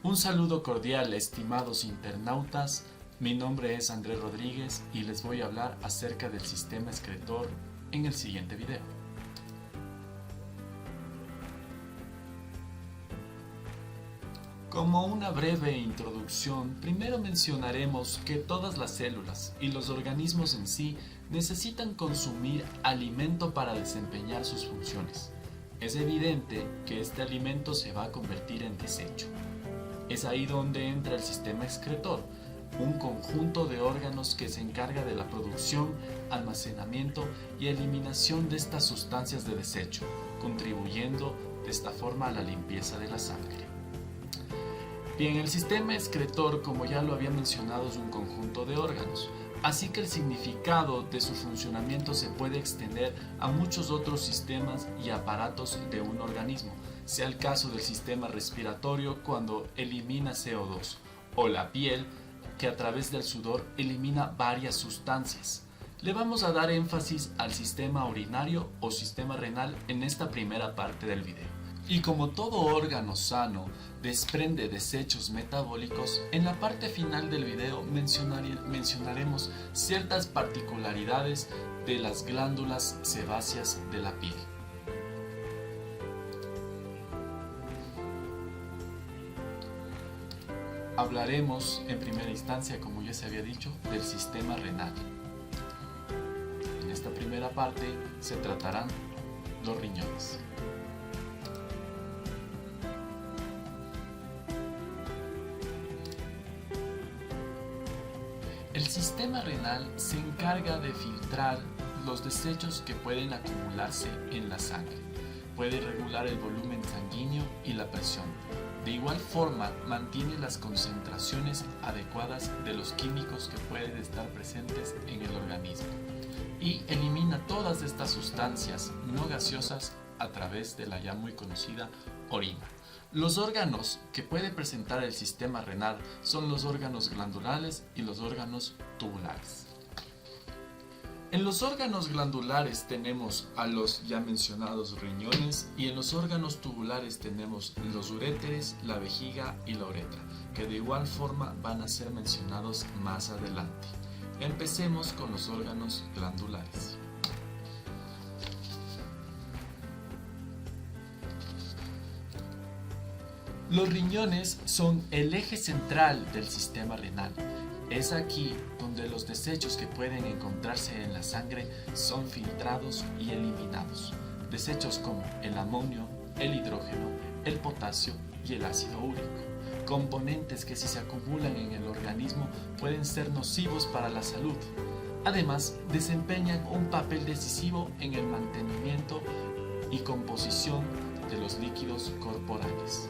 Un saludo cordial, estimados internautas. Mi nombre es Andrés Rodríguez y les voy a hablar acerca del sistema excretor en el siguiente video. Como una breve introducción, primero mencionaremos que todas las células y los organismos en sí necesitan consumir alimento para desempeñar sus funciones. Es evidente que este alimento se va a convertir en desecho. Es ahí donde entra el sistema excretor, un conjunto de órganos que se encarga de la producción, almacenamiento y eliminación de estas sustancias de desecho, contribuyendo de esta forma a la limpieza de la sangre. Bien, el sistema excretor, como ya lo había mencionado, es un conjunto de órganos, así que el significado de su funcionamiento se puede extender a muchos otros sistemas y aparatos de un organismo, sea el caso del sistema respiratorio cuando elimina CO2, o la piel que a través del sudor elimina varias sustancias. Le vamos a dar énfasis al sistema urinario o sistema renal en esta primera parte del video. Y como todo órgano sano desprende desechos metabólicos, en la parte final del video mencionaremos ciertas particularidades de las glándulas sebáceas de la piel. Hablaremos en primera instancia, como ya se había dicho, del sistema renal. En esta primera parte se tratarán los riñones. El sistema renal se encarga de filtrar los desechos que pueden acumularse en la sangre. Puede regular el volumen sanguíneo y la presión. De igual forma, mantiene las concentraciones adecuadas de los químicos que pueden estar presentes en el organismo y elimina todas estas sustancias no gaseosas a través de la ya muy conocida orina. Los órganos que puede presentar el sistema renal son los órganos glandulares y los órganos tubulares. En los órganos glandulares tenemos a los ya mencionados riñones y en los órganos tubulares tenemos los uréteres, la vejiga y la uretra, que de igual forma van a ser mencionados más adelante. Empecemos con los órganos glandulares. Los riñones son el eje central del sistema renal. Es aquí donde los desechos que pueden encontrarse en la sangre son filtrados y eliminados. Desechos como el amonio, el hidrógeno, el potasio y el ácido úrico. Componentes que si se acumulan en el organismo pueden ser nocivos para la salud. Además, desempeñan un papel decisivo en el mantenimiento y composición de los líquidos corporales.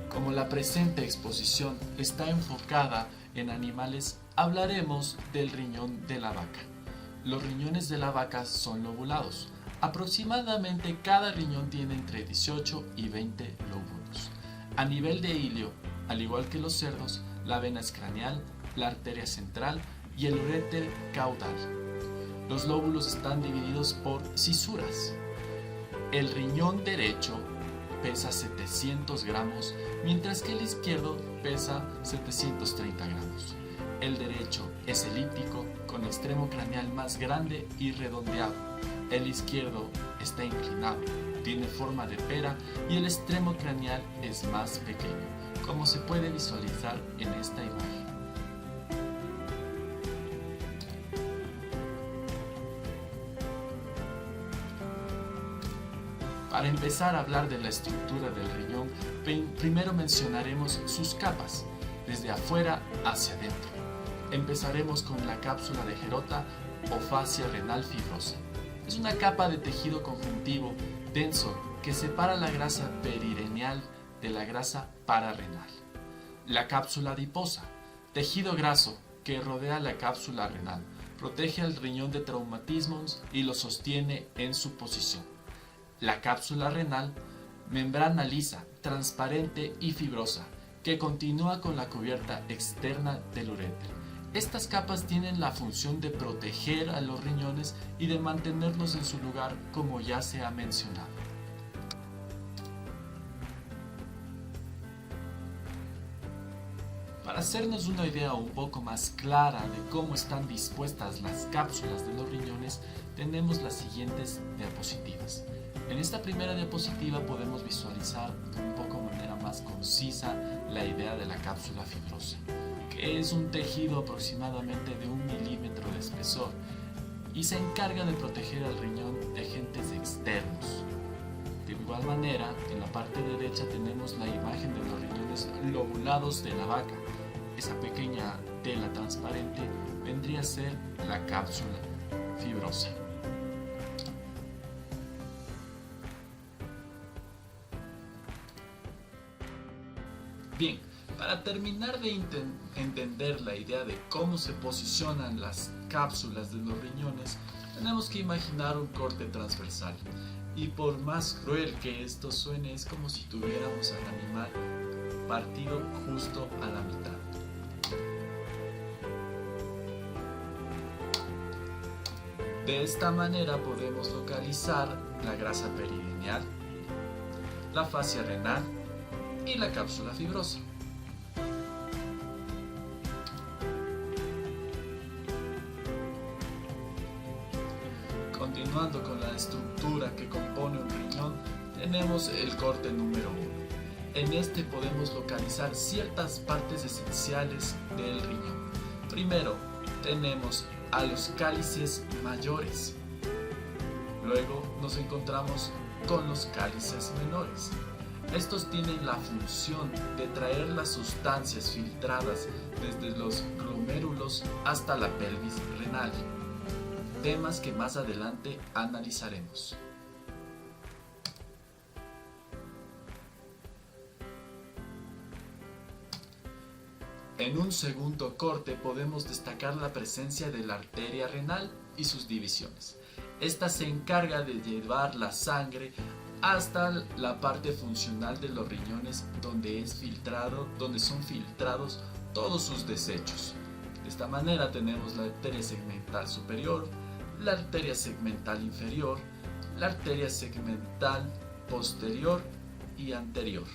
Como la presente exposición está enfocada en animales, hablaremos del riñón de la vaca. Los riñones de la vaca son lobulados. Aproximadamente cada riñón tiene entre 18 y 20 lóbulos. A nivel de hilio, al igual que los cerdos, la vena es craneal, la arteria central y el uréter caudal. Los lóbulos están divididos por cisuras. El riñón derecho pesa 700 gramos, mientras que el izquierdo pesa 730 gramos. El derecho es elíptico, con extremo craneal más grande y redondeado. El izquierdo está inclinado, tiene forma de pera y el extremo craneal es más pequeño, como se puede visualizar en esta imagen. Para empezar a hablar de la estructura del riñón, primero mencionaremos sus capas, desde afuera hacia adentro. Empezaremos con la cápsula de Gerota o fascia renal fibrosa. Es una capa de tejido conjuntivo denso que separa la grasa perirenal de la grasa pararrenal. La cápsula adiposa, tejido graso que rodea la cápsula renal, protege al riñón de traumatismos y lo sostiene en su posición. La cápsula renal, membrana lisa, transparente y fibrosa, que continúa con la cubierta externa del uréter. Estas capas tienen la función de proteger a los riñones y de mantenerlos en su lugar, como ya se ha mencionado. Para hacernos una idea un poco más clara de cómo están dispuestas las cápsulas de los riñones, tenemos las siguientes diapositivas. En esta primera diapositiva podemos visualizar un poco de manera más concisa la idea de la cápsula fibrosa, que es un tejido aproximadamente de 1 milímetro de espesor y se encarga de proteger al riñón de agentes externos. De igual manera, en la parte derecha tenemos la imagen de los riñones lobulados de la vaca. Esa pequeña tela transparente vendría a ser la cápsula fibrosa. Bien, para terminar de entender la idea de cómo se posicionan las cápsulas de los riñones, tenemos que imaginar un corte transversal. Y por más cruel que esto suene, es como si tuviéramos al animal partido justo a la mitad. De esta manera podemos localizar la grasa perineal, la fascia renal y la cápsula fibrosa. Continuando con la estructura que compone un riñón, tenemos el corte número 1. En este podemos localizar ciertas partes esenciales del riñón. Primero, tenemos a los cálices mayores. Luego nos encontramos con los cálices menores. Estos tienen la función de traer las sustancias filtradas desde los glomérulos hasta la pelvis renal, temas que más adelante analizaremos. En un segundo corte podemos destacar la presencia de la arteria renal y sus divisiones. Esta se encarga de llevar la sangre hasta la parte funcional de los riñones donde son filtrados todos sus desechos. De esta manera tenemos la arteria segmental superior, la arteria segmental inferior, la arteria segmental posterior y anterior.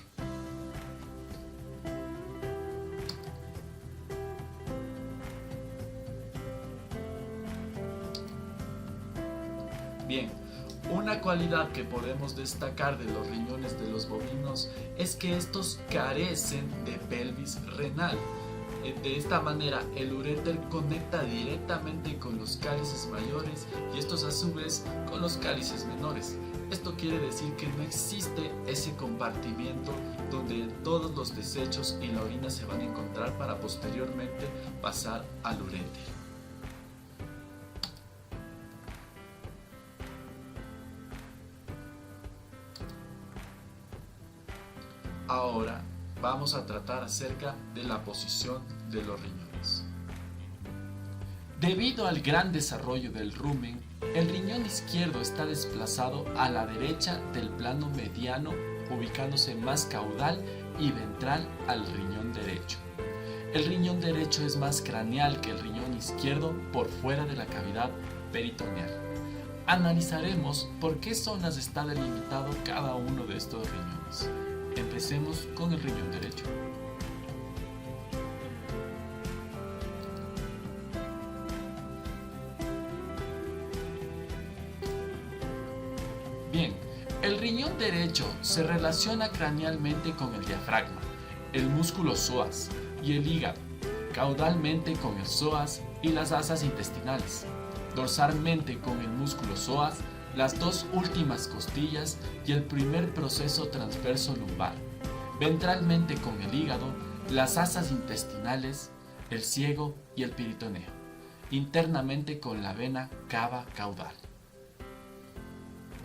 Bien, una cualidad que podemos destacar de los riñones de los bovinos es que estos carecen de pelvis renal. De esta manera, el uréter conecta directamente con los cálices mayores y estos a su vez con los cálices menores. Esto quiere decir que no existe ese compartimiento donde todos los desechos y la orina se van a encontrar para posteriormente pasar al uréter. Ahora vamos a tratar acerca de la posición de los riñones. Debido al gran desarrollo del rumen, el riñón izquierdo está desplazado a la derecha del plano mediano, ubicándose más caudal y ventral al riñón derecho. El riñón derecho es más craneal que el riñón izquierdo por fuera de la cavidad peritoneal. Analizaremos por qué zonas está delimitado cada uno de estos riñones. Empecemos con el riñón derecho. Bien, el riñón derecho se relaciona cranealmente con el diafragma, el músculo psoas y el hígado, caudalmente con el psoas y las asas intestinales, dorsalmente con el músculo psoas, las dos últimas costillas y el primer proceso transverso lumbar, ventralmente con el hígado, las asas intestinales, el ciego y el peritoneo, internamente con la vena cava caudal.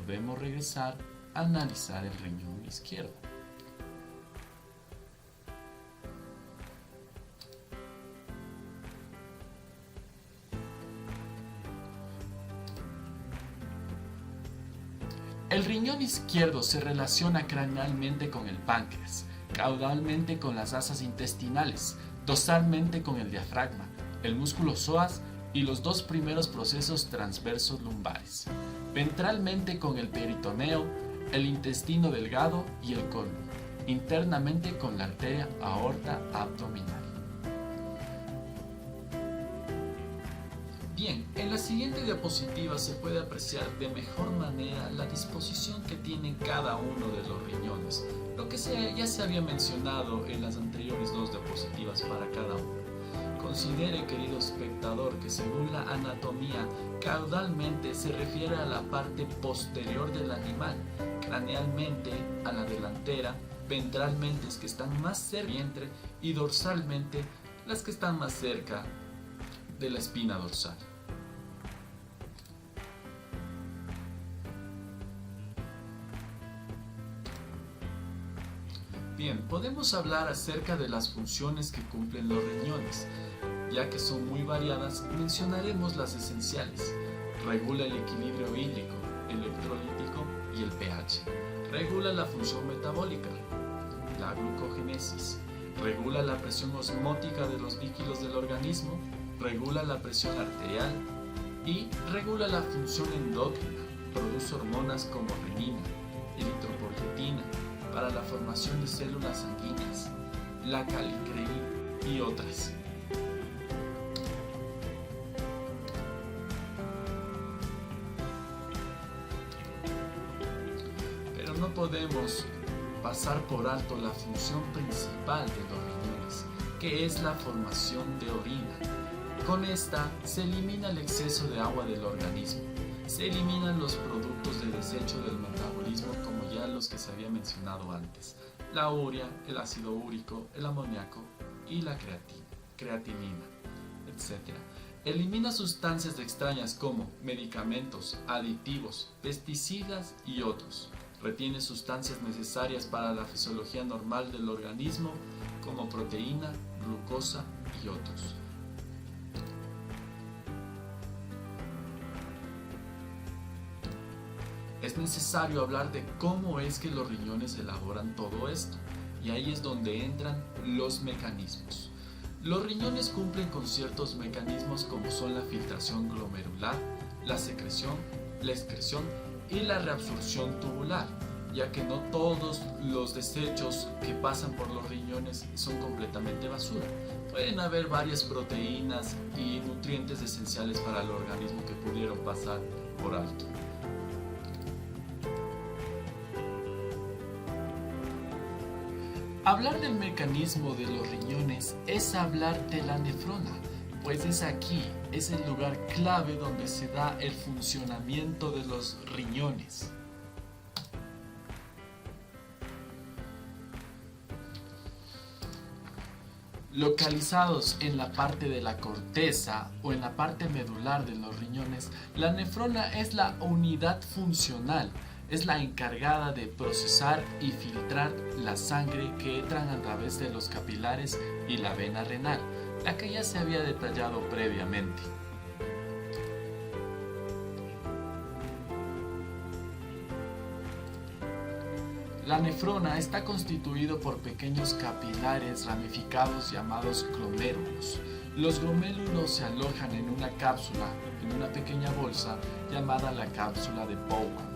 Podemos regresar a analizar el riñón izquierdo. El riñón izquierdo se relaciona cranealmente con el páncreas, caudalmente con las asas intestinales, dorsalmente con el diafragma, el músculo psoas y los dos primeros procesos transversos lumbares. Ventralmente con el peritoneo, el intestino delgado y el colon. Internamente con la arteria aorta abdominal. Bien, en la siguiente diapositiva se puede apreciar de mejor manera la disposición que tienen cada uno de los riñones, lo que ya se había mencionado en las anteriores dos diapositivas para cada uno. Considere, querido espectador, que según la anatomía, caudalmente se refiere a la parte posterior del animal, cranealmente a la delantera, ventralmente es que están más cerca del vientre y dorsalmente las que están más cerca de la espina dorsal. Bien, podemos hablar acerca de las funciones que cumplen los riñones. Ya que son muy variadas, mencionaremos las esenciales. Regula el equilibrio hídrico, electrolítico y el pH. Regula la función metabólica, la glucogénesis. Regula la presión osmótica de los líquidos del organismo. Regula la presión arterial y regula la función endocrina. Produce hormonas como renina, eritropoyetina para la formación de células sanguíneas, la calicreína y otras. Pero no podemos pasar por alto la función principal de los riñones, que es la formación de orina. Con esta se elimina el exceso de agua del organismo, se eliminan los productos de desecho del metabolismo como ya los que se había mencionado antes, la urea, el ácido úrico, el amoníaco y la creatinina, etc. Elimina sustancias extrañas como medicamentos, aditivos, pesticidas y otros. Retiene sustancias necesarias para la fisiología normal del organismo como proteína, glucosa y otros. Es necesario hablar de cómo es que los riñones elaboran todo esto, y ahí es donde entran los mecanismos. Los riñones cumplen con ciertos mecanismos como son la filtración glomerular, la secreción, la excreción y la reabsorción tubular, ya que no todos los desechos que pasan por los riñones son completamente basura. Pueden haber varias proteínas y nutrientes esenciales para el organismo que pudieron pasar por alto. Hablar del mecanismo de los riñones es hablar de la nefrona, pues es aquí, es el lugar clave donde se da el funcionamiento de los riñones. Localizados en la parte de la corteza o en la parte medular de los riñones, la nefrona es la unidad funcional. Es la encargada de procesar y filtrar la sangre que entra a través de los capilares y la vena renal, la que ya se había detallado previamente. La nefrona está constituido por pequeños capilares ramificados llamados glomérulos. Los glomérulos se alojan en una cápsula, en una pequeña bolsa llamada la cápsula de Bowman.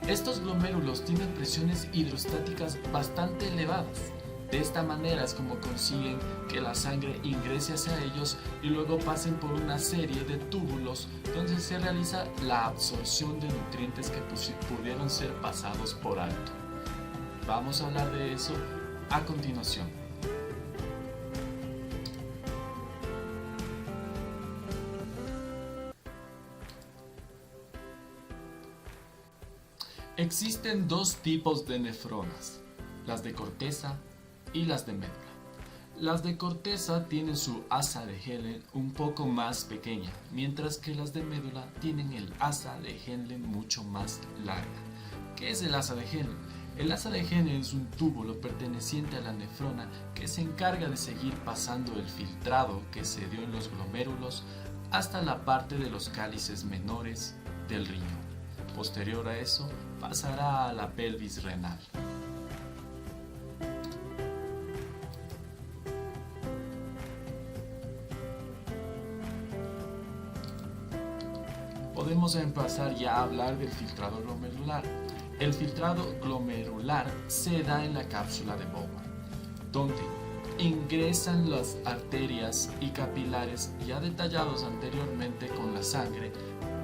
Estos glomérulos tienen presiones hidrostáticas bastante elevadas. De esta manera es como consiguen que la sangre ingrese hacia ellos y luego pasen por una serie de túbulos donde se realiza la absorción de nutrientes que pudieron ser pasados por alto. Vamos a hablar de eso a continuación. Existen dos tipos de nefronas, las de corteza y las de médula. Las de corteza tienen su asa de Henle un poco más pequeña, mientras que las de médula tienen el asa de Henle mucho más larga. ¿Qué es el asa de Henle? El asa de Henle es un túbulo perteneciente a la nefrona que se encarga de seguir pasando el filtrado que se dio en los glomérulos hasta la parte de los cálices menores del riñón. Posterior a eso, pasará a la pelvis renal. podemos empezar ya a hablar del filtrado glomerular. El filtrado glomerular se da en la cápsula de Bowman, donde ingresan las arterias y capilares ya detallados anteriormente con la sangre,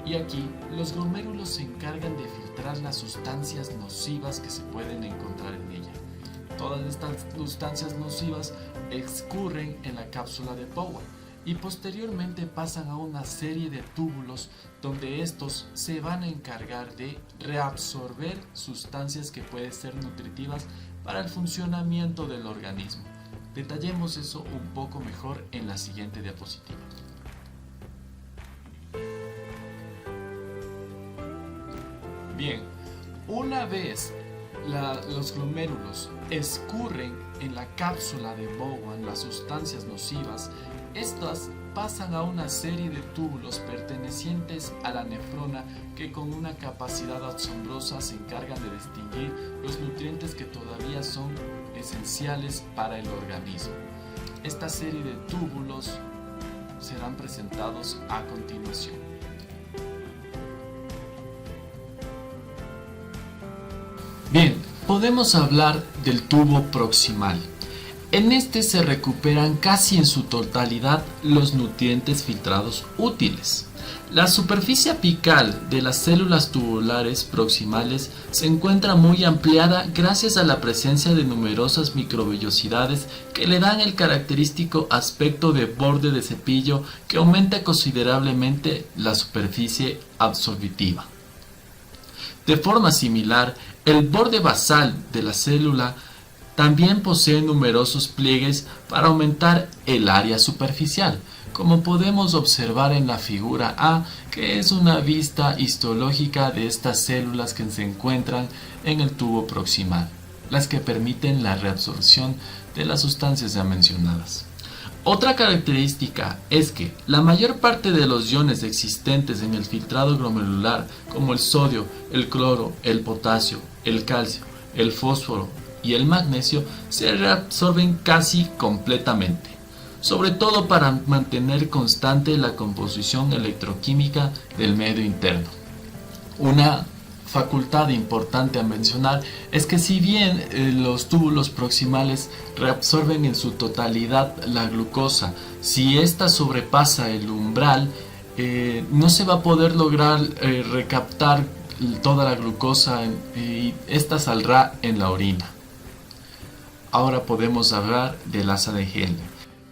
y aquí los glomérulos se encargan de filtrar las sustancias nocivas que se pueden encontrar en ella. Todas estas sustancias nocivas escurren en la cápsula de Bowman y posteriormente pasan a una serie de túbulos donde estos se van a encargar de reabsorber sustancias que pueden ser nutritivas para el funcionamiento del organismo. Detallemos eso un poco mejor en la siguiente diapositiva. Bien, una vez los glomérulos escurren en la cápsula de Bowman las sustancias nocivas, estas pasan a una serie de túbulos pertenecientes a la nefrona que con una capacidad asombrosa se encargan de distinguir los nutrientes que todavía son esenciales para el organismo. Esta serie de túbulos serán presentados a continuación. Bien, podemos hablar del tubo proximal. En este se recuperan casi en su totalidad los nutrientes filtrados útiles. La superficie apical de las células tubulares proximales se encuentra muy ampliada gracias a la presencia de numerosas microvellosidades que le dan el característico aspecto de borde de cepillo que aumenta considerablemente la superficie absorbitiva. De forma similar, el borde basal de la célula también posee numerosos pliegues para aumentar el área superficial, como podemos observar en la figura A, que es una vista histológica de estas células que se encuentran en el tubo proximal, las que permiten la reabsorción de las sustancias ya mencionadas. Otra característica es que la mayor parte de los iones existentes en el filtrado glomerular, como el sodio, el cloro, el potasio, el calcio, el fósforo y el magnesio, se reabsorben casi completamente, sobre todo para mantener constante la composición electroquímica del medio interno. Una facultad importante a mencionar es que si bien los túbulos proximales reabsorben en su totalidad la glucosa, si ésta sobrepasa el umbral, no se va a poder lograr recaptar toda la glucosa y esta saldrá en la orina. Ahora podemos hablar del asa de Henle.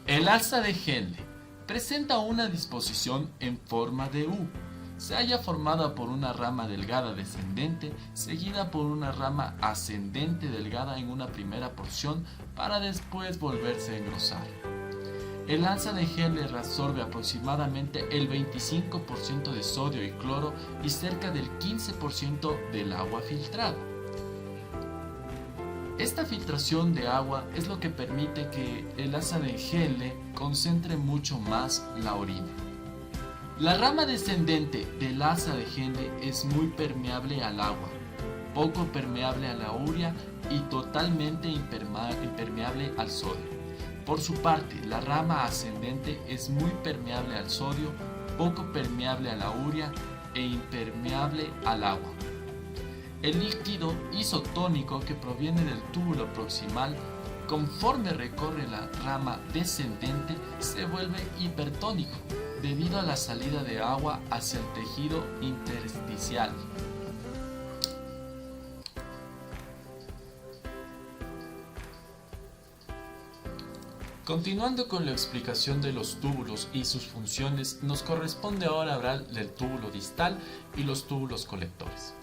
El asa de Henle presenta una disposición en forma de U. Se halla formada por una rama delgada descendente, seguida por una rama ascendente delgada en una primera porción para después volverse a engrosar. El asa de Henle reabsorbe aproximadamente el 25% de sodio y cloro y cerca del 15% del agua filtrada. Esta filtración de agua es lo que permite que el asa de Henle concentre mucho más la orina. La rama descendente del asa de Henle es muy permeable al agua, poco permeable a la urea y totalmente impermeable al sodio. Por su parte, la rama ascendente es muy permeable al sodio, poco permeable a la urea e impermeable al agua. El líquido isotónico que proviene del túbulo proximal, conforme recorre la rama descendente, se vuelve hipertónico debido a la salida de agua hacia el tejido intersticial. Continuando con la explicación de los túbulos y sus funciones, nos corresponde ahora hablar del túbulo distal y los túbulos colectores.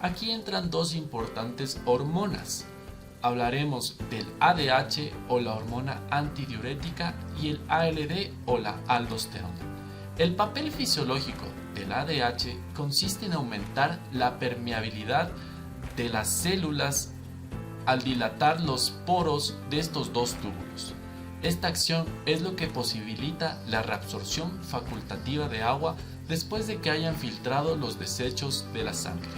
Aquí entran dos importantes hormonas. Hablaremos del ADH o la hormona antidiurética y el ALD o la aldosterona. El papel fisiológico del ADH consiste en aumentar la permeabilidad de las células al dilatar los poros de estos dos túbulos. Esta acción es lo que posibilita la reabsorción facultativa de agua después de que hayan filtrado los desechos de la sangre.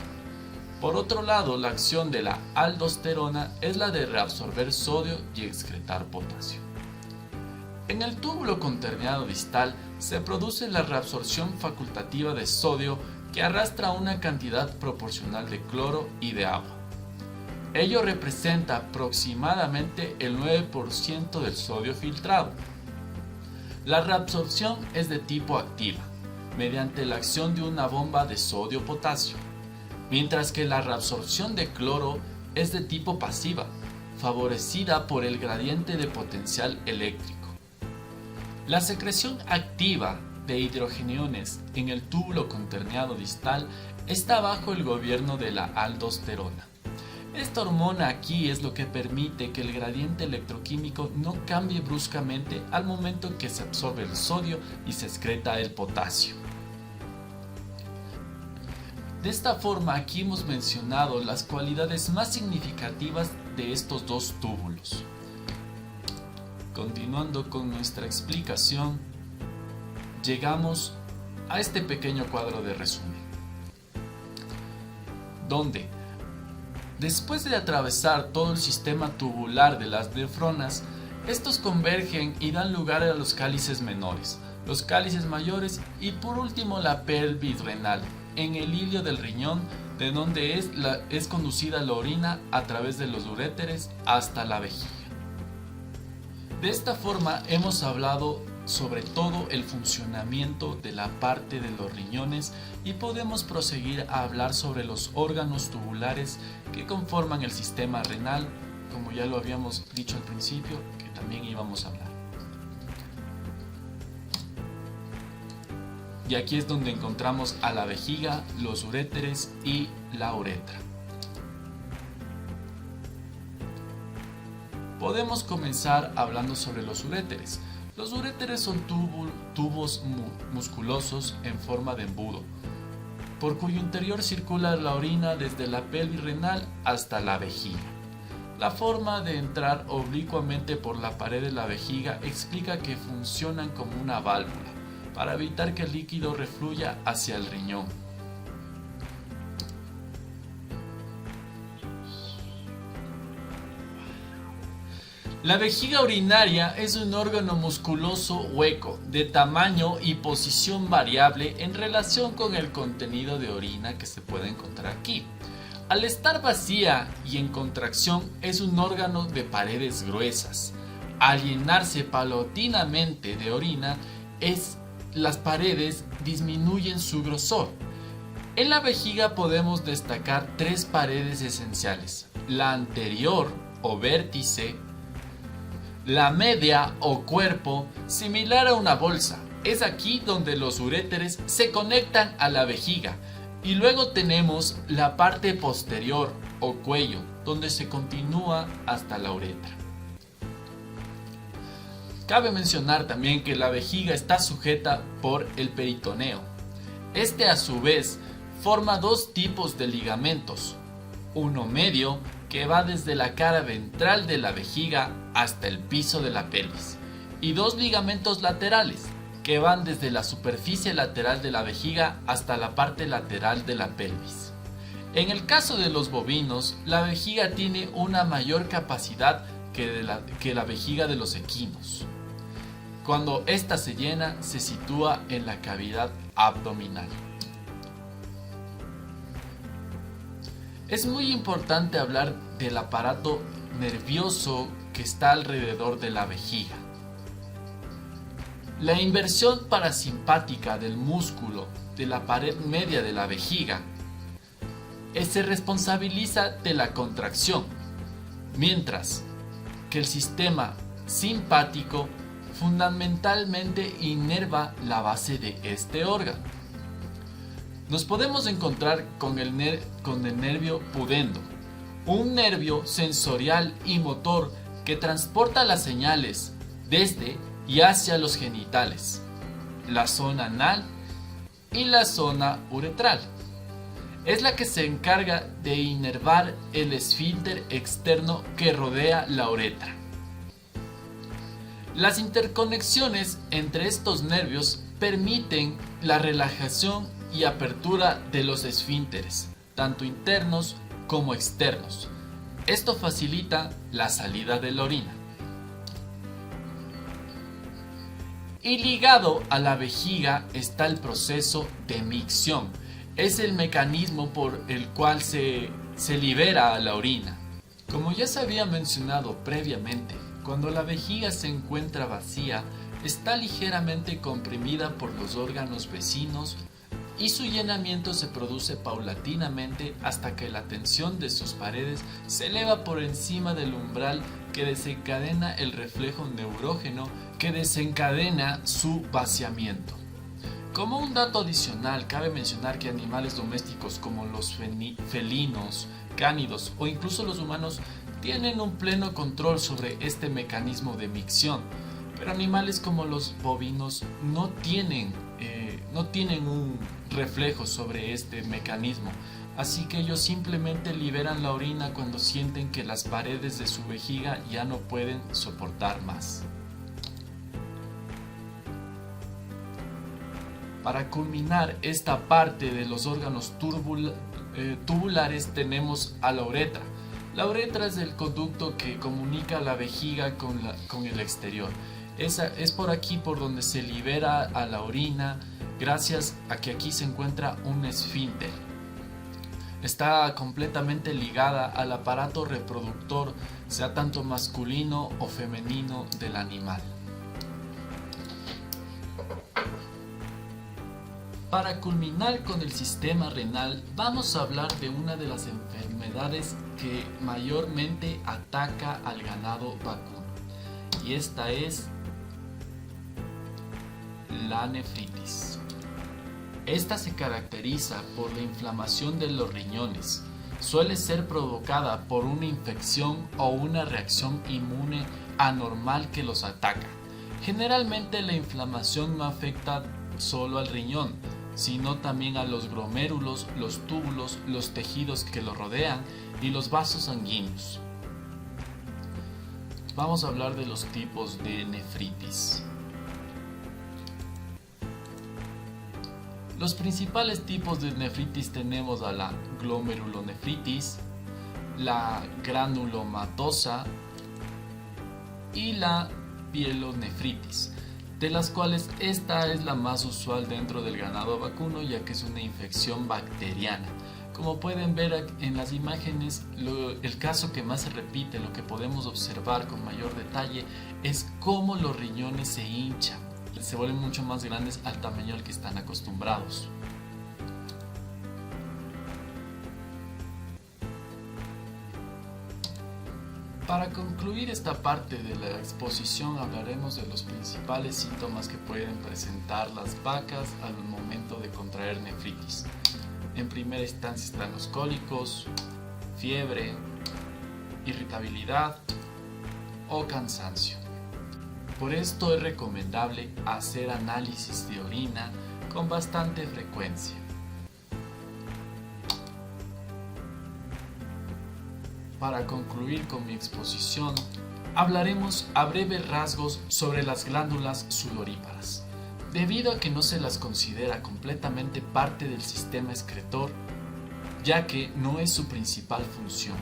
Por otro lado, la acción de la aldosterona es la de reabsorber sodio y excretar potasio. En el túbulo conterneado distal se produce la reabsorción facultativa de sodio que arrastra una cantidad proporcional de cloro y de agua. Ello representa aproximadamente el 9% del sodio filtrado. La reabsorción es de tipo activa, mediante la acción de una bomba de sodio-potasio, mientras que la reabsorción de cloro es de tipo pasiva, favorecida por el gradiente de potencial eléctrico. La secreción activa de hidrogeniones en el túbulo conterneado distal está bajo el gobierno de la aldosterona. Esta hormona aquí es lo que permite que el gradiente electroquímico no cambie bruscamente al momento que se absorbe el sodio y se excreta el potasio. De esta forma, aquí hemos mencionado las cualidades más significativas de estos dos túbulos. Continuando con nuestra explicación, llegamos a este pequeño cuadro de resumen, donde después de atravesar todo el sistema tubular de las nefronas, estos convergen y dan lugar a los cálices menores, los cálices mayores y por último la pelvis renal, en el hilio del riñón, de donde es conducida la orina a través de los uréteres hasta la vejiga. De esta forma hemos hablado sobre todo el funcionamiento de la parte de los riñones y podemos proseguir a hablar sobre los órganos tubulares que conforman el sistema renal, como ya lo habíamos dicho al principio, que también íbamos a hablar. Y aquí es donde encontramos a la vejiga, los uréteres y la uretra. Podemos comenzar hablando sobre los uréteres. Los uréteres son tubos musculosos en forma de embudo, por cuyo interior circula la orina desde la pelvis renal hasta la vejiga. La forma de entrar oblicuamente por la pared de la vejiga explica que funcionan como una válvula, para evitar que el líquido refluya hacia el riñón. La vejiga urinaria es un órgano musculoso hueco, de tamaño y posición variable en relación con el contenido de orina que se puede encontrar aquí. Al estar vacía y en contracción es un órgano de paredes gruesas. Al llenarse paulatinamente de orina, las paredes disminuyen su grosor. En la vejiga podemos destacar tres paredes esenciales: la anterior o vértice, la media o cuerpo, similar a una bolsa. Es aquí donde los uréteres se conectan a la vejiga. Y luego tenemos la parte posterior o cuello, donde se continúa hasta la uretra. Cabe mencionar también que la vejiga está sujeta por el peritoneo. Este a su vez forma dos tipos de ligamentos. Uno medio, que va desde la cara ventral de la vejiga hasta el piso de la pelvis, y dos ligamentos laterales, que van desde la superficie lateral de la vejiga hasta la parte lateral de la pelvis. En el caso de los bovinos, la vejiga tiene una mayor capacidad que la vejiga de los equinos. Cuando ésta se llena, se sitúa en la cavidad abdominal. Es muy importante hablar del aparato nervioso que está alrededor de la vejiga. La inversión parasimpática del músculo de la pared media de la vejiga se responsabiliza de la contracción, mientras que el sistema simpático fundamentalmente inerva la base de este órgano. Nos podemos encontrar con el nervio pudendo, un nervio sensorial y motor que transporta las señales desde y hacia los genitales, la zona anal y la zona uretral. Es la que se encarga de inervar el esfínter externo que rodea la uretra. Las interconexiones entre estos nervios permiten la relajación y apertura de los esfínteres, tanto internos como externos. Esto facilita la salida de la orina. Y ligado a la vejiga está el proceso de micción. Es el mecanismo por el cual se libera la orina. Como ya se había mencionado previamente, cuando la vejiga se encuentra vacía, está ligeramente comprimida por los órganos vecinos y su llenamiento se produce paulatinamente hasta que la tensión de sus paredes se eleva por encima del umbral que desencadena el reflejo neurógeno que desencadena su vaciamiento. Como un dato adicional, cabe mencionar que animales domésticos como los felinos, cánidos o incluso los humanos tienen un pleno control sobre este mecanismo de micción, pero animales como los bovinos no tienen un reflejo sobre este mecanismo, así que ellos simplemente liberan la orina cuando sienten que las paredes de su vejiga ya no pueden soportar más. Para culminar esta parte de los órganos tubulares tenemos a la uretra. La uretra es el conducto que comunica la vejiga con el exterior. Es por aquí por donde se libera a la orina, gracias a que aquí se encuentra un esfínter. Está completamente ligada al aparato reproductor, sea tanto masculino o femenino del animal. Para culminar con el sistema renal, vamos a hablar de una de las enfermedades que mayormente ataca al ganado vacuno, y esta es la nefritis. Esta se caracteriza por la inflamación de los riñones. Suele ser provocada por una infección o una reacción inmune anormal que los ataca. Generalmente la inflamación no afecta solo al riñón, sino también a los glomérulos, los túbulos, los tejidos que lo rodean y los vasos sanguíneos. Vamos a hablar de los tipos de nefritis. Los principales tipos de nefritis tenemos a la glomerulonefritis, la granulomatosa y la pielonefritis, de las cuales esta es la más usual dentro del ganado vacuno, ya que es una infección bacteriana. Como pueden ver en las imágenes, el caso que más se repite, lo que podemos observar con mayor detalle, es cómo los riñones se hinchan, se vuelven mucho más grandes al tamaño al que están acostumbrados. Para concluir esta parte de la exposición, hablaremos de los principales síntomas que pueden presentar las vacas al momento de contraer nefritis. En primera instancia están los cólicos, fiebre, irritabilidad o cansancio. Por esto es recomendable hacer análisis de orina con bastante frecuencia. Para concluir con mi exposición, hablaremos a breves rasgos sobre las glándulas sudoríparas. Debido a que no se las considera completamente parte del sistema excretor, ya que no es su principal función.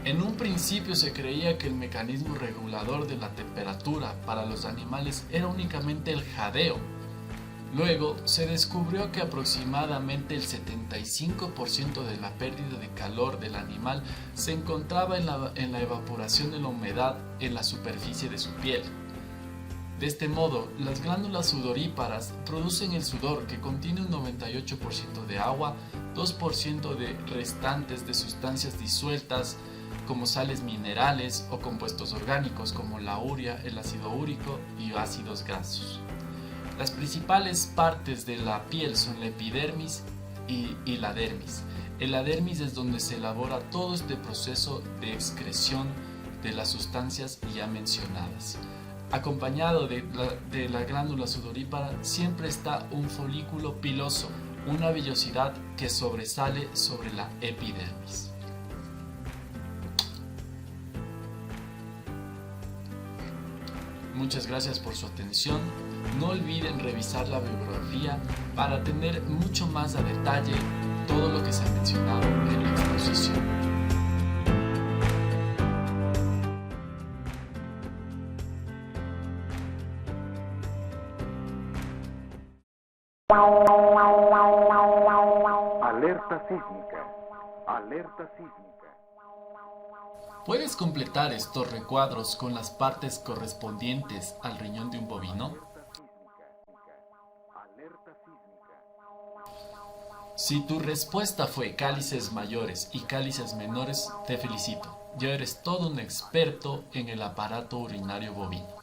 En un principio se creía que el mecanismo regulador de la temperatura para los animales era únicamente el jadeo. Luego se descubrió que aproximadamente el 75% de la pérdida de calor del animal se encontraba en la evaporación de la humedad en la superficie de su piel. De este modo, las glándulas sudoríparas producen el sudor, que contiene un 98% de agua, 2% de restantes de sustancias disueltas como sales minerales o compuestos orgánicos como la urea, el ácido úrico y ácidos grasos. Las principales partes de la piel son la epidermis y la dermis. En la dermis es donde se elabora todo este proceso de excreción de las sustancias ya mencionadas. Acompañado de la glándula sudorípara siempre está un folículo piloso, una vellosidad que sobresale sobre la epidermis. Muchas gracias por su atención. No olviden revisar la bibliografía para tener mucho más a detalle todo lo que se ha mencionado en la exposición. Alerta sísmica. Alerta sísmica. ¿Puedes completar estos recuadros con las partes correspondientes al riñón de un bovino? Alerta sísmica. Si tu respuesta fue cálices mayores y cálices menores, te felicito. Ya eres todo un experto en el aparato urinario bovino.